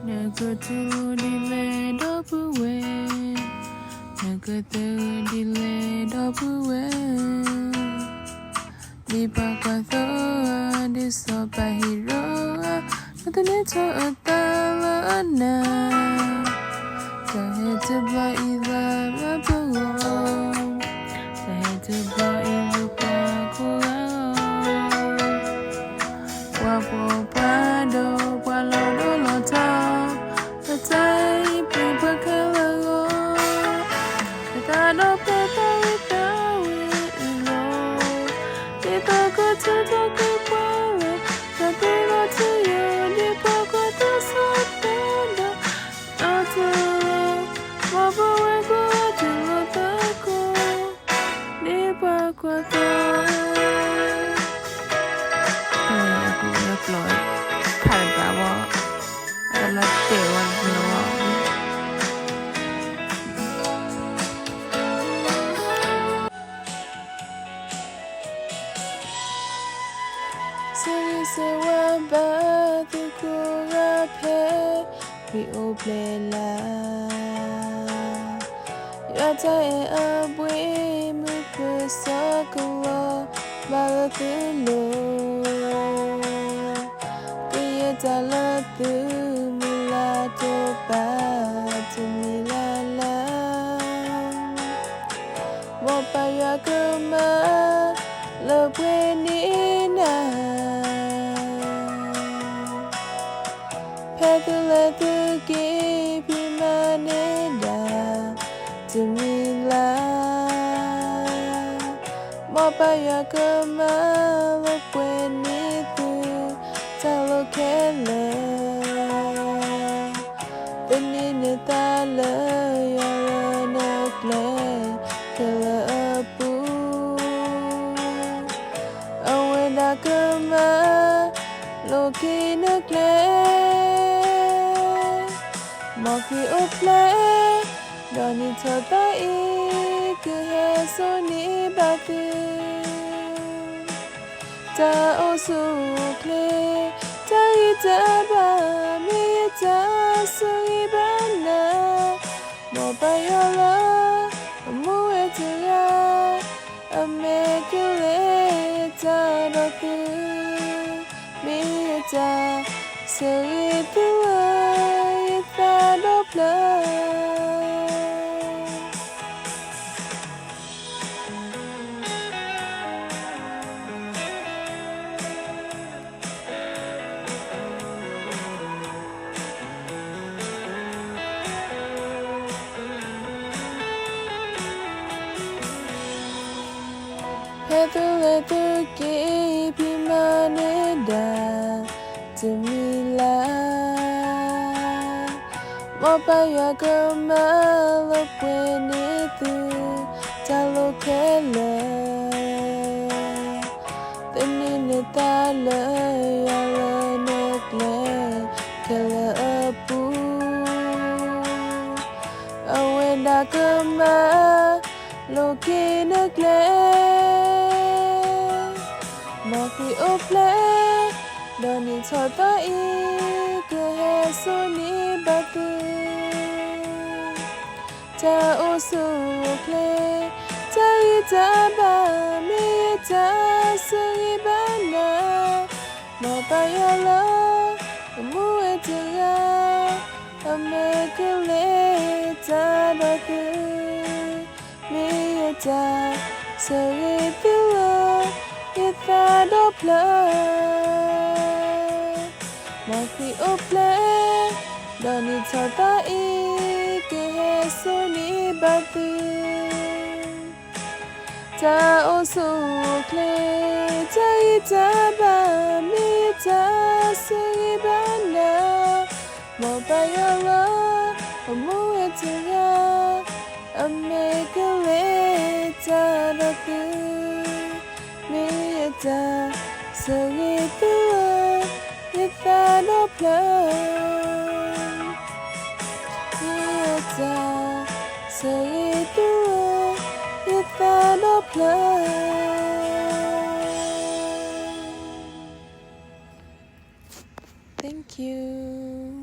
Nagutu dile dobuwe. Nagutu dile dobuwe. Dipakatho disopahiro. Natanito utalana. Kahitaba ila labuwo. Kahitaba ilupa kuwa. Wapo pado walolo lota. Tatai pibakalago. Tano peta witawi ilo. Ditoko tutoko pala. Tatino tuyo dipako tusatenda. Otolo. Wapo wego atilo tako. Dipako to. Aku upload. Karabawa. Adalah Dewan Penawar. Sewa batu kurape ri oblela. Yata abwe mupusakwa balatulo. Talatu mulato patu milala. Wapaya kema lebwenina. Petulatu kipi maneda tumila. Wapaya kema lebwenitu. Talo kele, tenine talo yara nakle kele apu. Aweda kema loki nakle, moki uple, doni totai kehesoni batu. Ta osukle. Taitaba mita suribana. Mobayola muetira. Amekuleta doku. Mita suribua ita dopla. Petulatu kipi maneda tumila. Wapaya kemala penitu talo kele. Tenine talo yala nakle kele apu. Awenda kema loki nakle. Moki uple, doni totai kehesoni batu. Ta usukle, taitaba mita suribana. Mobayala muetira, amekuleta doku. Mita suribua. Kita dopla, moki uple, doni totai kehesoni batu. Ta osukle, taitaba mita suribana. Mobayala muetira, amekuleta doku. Mita segitua kita dopla. Mita segitua kita dopla. Thank you.